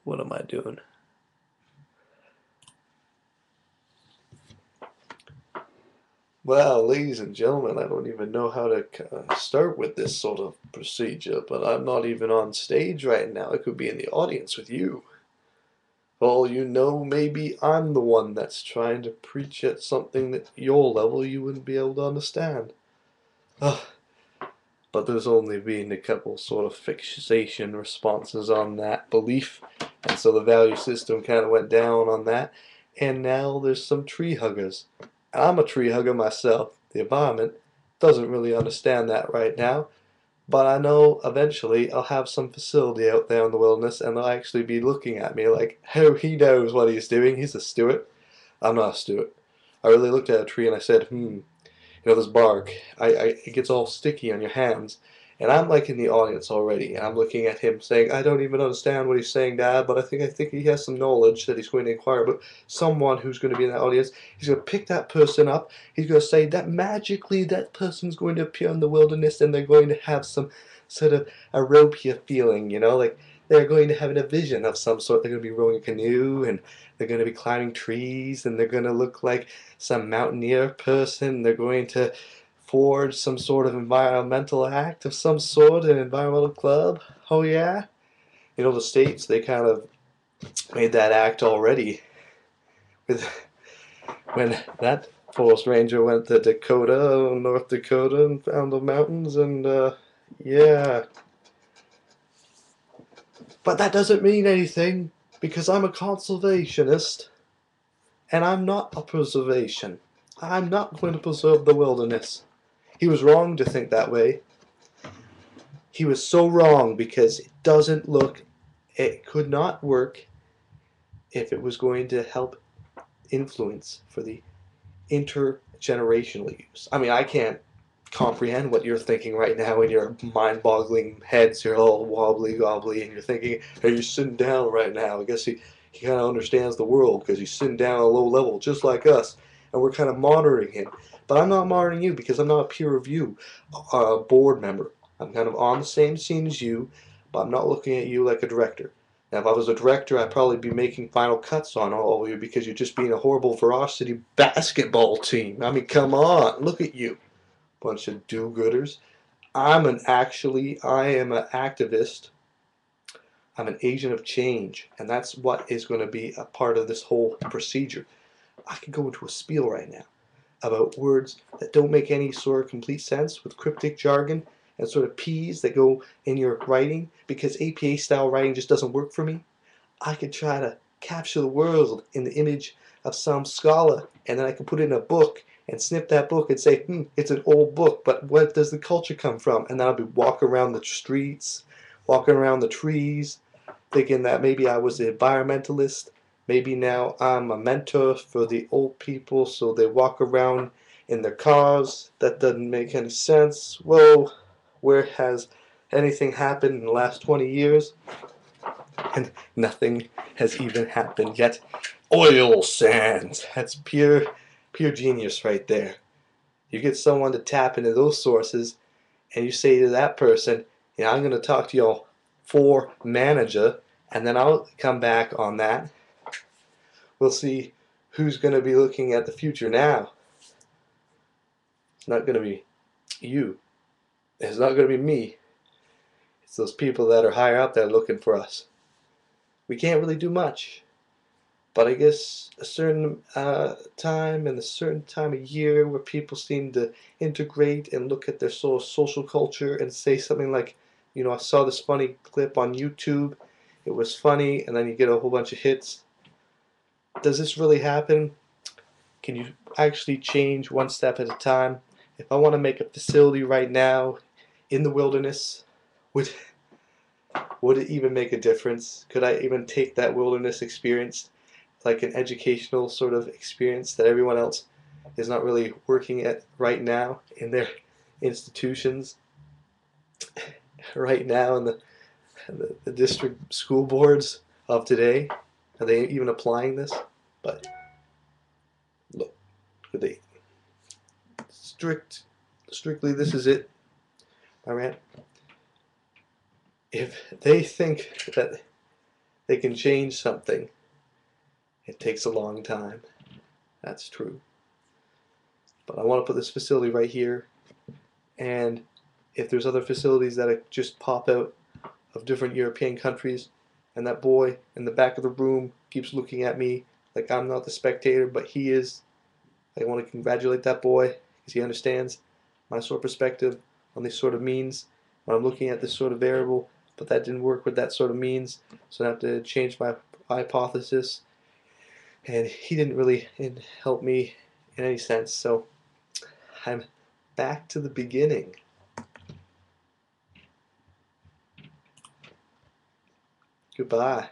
What am I doing? Well, ladies and gentlemen, I don't even know how to start with this sort of procedure, but I'm not even on stage right now. I could be in the audience with you. Well, you know, maybe I'm the one that's trying to preach at something that your level you wouldn't be able to understand. Ugh. But there's only been a couple sort of fixation responses on that belief, and so the value system kind of went down on that, and now there's some tree huggers. I'm a tree hugger myself. The environment doesn't really understand that right now, but I know eventually I'll have some facility out there in the wilderness, and they'll actually be looking at me like, oh, he knows what he's doing. He's a Stewart. I'm not a Stewart. I really looked at a tree and I said, this bark, it gets all sticky on your hands. And I'm like in the audience already, and I'm looking at him saying, I don't even understand what he's saying, Dad, but I think he has some knowledge that he's going to inquire. But someone who's going to be in that audience, he's going to pick that person up, he's going to say that magically that person's going to appear in the wilderness and they're going to have some sort of aropia feeling, like they're going to have a vision of some sort. They're going to be rowing a canoe, and they're going to be climbing trees, and they're going to look like some mountaineer person. They're going to forge some sort of environmental act of some sort, an environmental club. Oh yeah, the states, they kind of made that act already with when that forest ranger went to Dakota, North Dakota, and found the mountains, and yeah. But that doesn't mean anything because I'm a conservationist and I'm not a preservation. I'm not going to preserve the wilderness. He was wrong to think that way. He was so wrong because it could not work if it was going to help influence for the intergenerational use. I mean, I can't comprehend what you're thinking right now in your mind-boggling heads. You're all wobbly-gobbly, and you're thinking, hey, he's sitting down right now. I guess he kind of understands the world because he's sitting down at a low level just like us, and we're kind of monitoring him. But I'm not monitoring you because I'm not a peer review board member. I'm kind of on the same scene as you, but I'm not looking at you like a director. Now, if I was a director, I'd probably be making final cuts on all of you because you're just being a horrible varsity basketball team. I mean, come on, look at you, bunch of do-gooders. I am an activist. I'm an agent of change, and that's what is going to be a part of this whole procedure. I could go into a spiel right now about words that don't make any sort of complete sense with cryptic jargon and sort of P's that go in your writing because APA style writing just doesn't work for me. I could try to capture the world in the image of some scholar, and then I could put it in a book and snip that book and say, it's an old book, but where does the culture come from? And then I'll be walking around the streets, walking around the trees, thinking that maybe I was an environmentalist. Maybe now I'm a mentor for the old people, so they walk around in their cars. That doesn't make any sense. Whoa, where has anything happened in the last 20 years? And nothing has even happened yet. Oil sands. That's pure genius right there. You get someone to tap into those sources, and you say to that person, I'm going to talk to your for manager, and then I'll come back on that. We'll see who's going to be looking at the future now. It's not going to be you. It's not going to be me. It's those people that are higher up that are looking for us. We can't really do much. But I guess a certain time and a certain time of year where people seem to integrate and look at their social culture and say something like, I saw this funny clip on YouTube. It was funny, and then you get a whole bunch of hits. Does this really happen? Can you actually change one step at a time? If I want to make a facility right now in the wilderness, would it even make a difference? Could I even take that wilderness experience like an educational sort of experience that everyone else is not really working at right now in their institutions, right now in the district school boards of today? Are they even applying this? But look, they strictly this is it, my rant. If they think that they can change something, it takes a long time. That's true. But I want to put this facility right here, and if there's other facilities that just pop out of different European countries, and that boy in the back of the room keeps looking at me like I'm not the spectator, but he is, I want to congratulate that boy because he understands my sort of perspective on these sort of means when I'm looking at this sort of variable, but that didn't work with that sort of means, so I have to change my hypothesis, and he didn't really help me in any sense, so I'm back to the beginning. Goodbye.